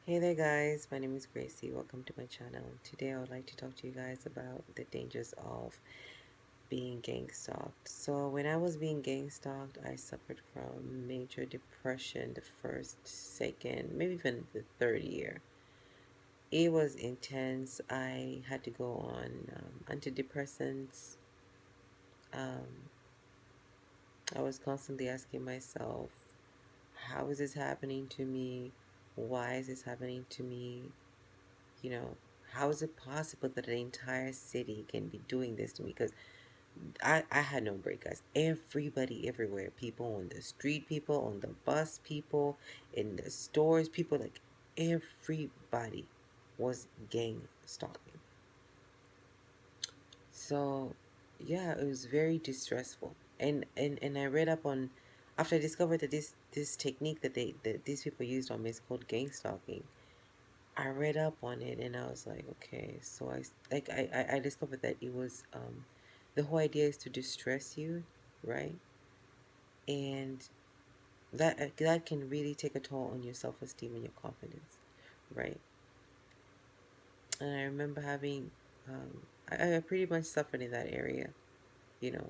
Hey there guys, my name is Gracie. Welcome to my channel. Today I would like to talk to you guys about the dangers of being gang stalked. So when I was being gang stalked, I suffered from major depression the first, second, maybe even the third year. It was intense. I had to go on antidepressants. Um, I was constantly asking myself, how is this happening to me? Why is this happening to me? You know, how is it possible that an entire city can be doing this to me? Because I had no break, guys. Everybody, everywhere, people on the street, people on the bus, people in the stores, people like everybody was gang stalking. So, yeah, it was very distressful. And I read up on after I discovered that this technique that these people used on me is called gang stalking. I read up on it and I was like, okay, so I discovered that it was the whole idea is to distress you, right? And that can really take a toll on your self-esteem and your confidence, right? And I remember having I pretty much suffered in that area, you know,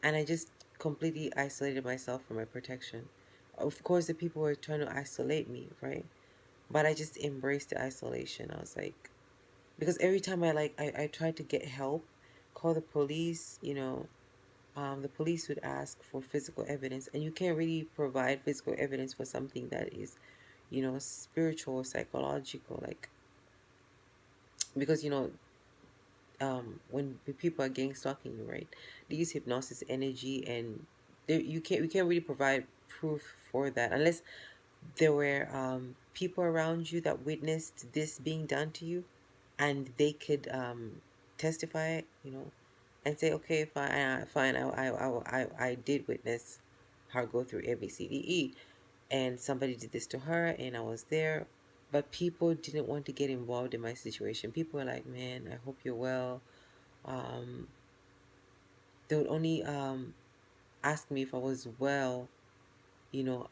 and I just completely isolated myself from my protection. Of course, the people were trying to isolate me, right? But I just embraced the isolation. I was like, because every time I tried to get help, call the police, the police would ask for physical evidence, and you can't really provide physical evidence for something that is, spiritual or psychological, like, because when people are gang stalking you, right, they use hypnosis energy, and we can't really provide proof for that unless there were people around you that witnessed this being done to you, and they could testify, and say, okay, fine, fine, I did witness her go through ABCDE, and somebody did this to her, and I was there. But people didn't want to get involved in my situation. People were like, man, I hope you're well. Um, they would only ask me if I was well,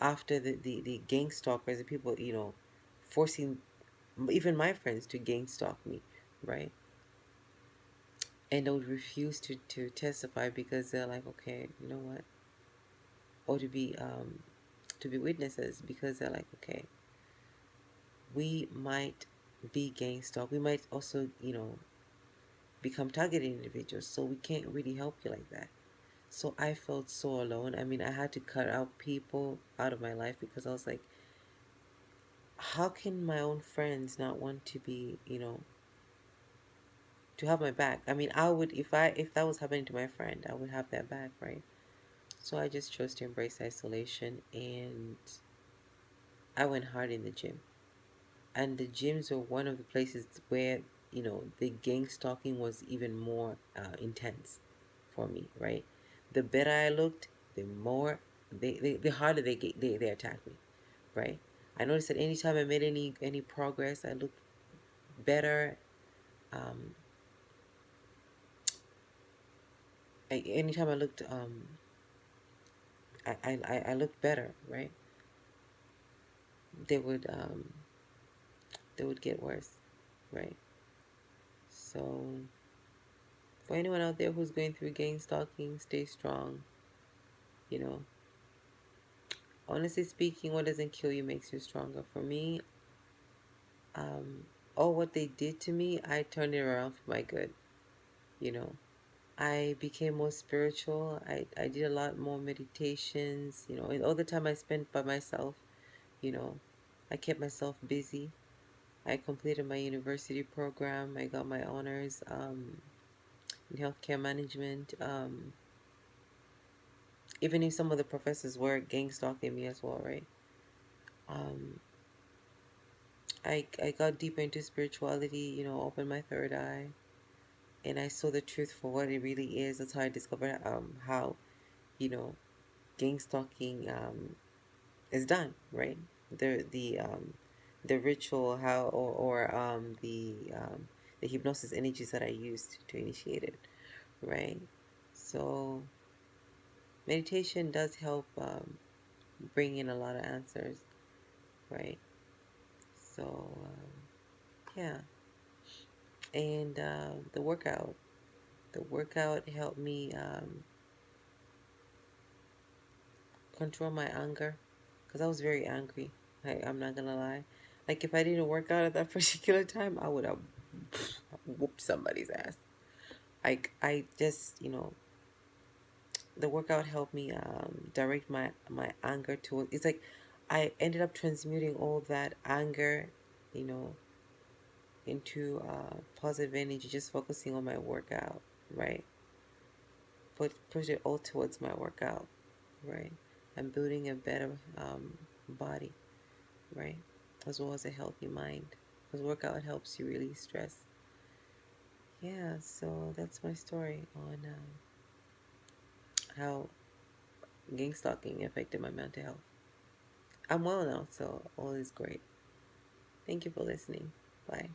after the gang stalkers, the people, forcing even my friends to gang stalk me, right? And they would refuse to testify because they're like, okay, you know what? Or to be witnesses, because they're like, okay, we might be gang stalked. We might also, become targeted individuals. So we can't really help you like that. So I felt so alone. I mean, I had to cut out people out of my life because I was like, how can my own friends not want to be, to have my back? I mean, I would, if that was happening to my friend, I would have that back, right? So I just chose to embrace isolation, and I went hard in the gym. And the gyms were one of the places where, the gang stalking was even more intense for me, right? The better I looked, the more the harder they attacked me, right? I noticed that anytime I made any progress, I looked better. Um, Anytime I looked, I looked better, right? They would they would get worse, right? So for anyone out there who's going through gang stalking, stay strong. You know, honestly speaking, what doesn't kill you makes you stronger. For me, um, all what they did to me, I turned it around for my good. You know, I became more spiritual. I did a lot more meditations. And all the time I spent by myself, you know, I kept myself busy. I completed my university program. I got my honors in healthcare management. Even if some of the professors were gang stalking me as well, right? Um, I got deeper into spirituality, opened my third eye, and I saw the truth for what it really is. That's how I discovered how, you know, gang stalking is done, right? The ritual, how, or the hypnosis energies that I used to initiate it, right? So meditation does help bring in a lot of answers, right? So yeah, and the workout helped me control my anger because I was very angry. I'm not gonna lie. Like if I didn't work out at that particular time, I would have whooped somebody's ass. Like I just, the workout helped me direct my anger to. It's like I ended up transmuting all that anger, you know, into positive energy, just focusing on my workout, right? Push it all towards my workout, right? I'm building a better body, right? As well as a healthy mind. Because workout helps you release stress. Yeah, so that's my story on how gang stalking affected my mental health. I'm well now, so all is great. Thank you for listening. Bye.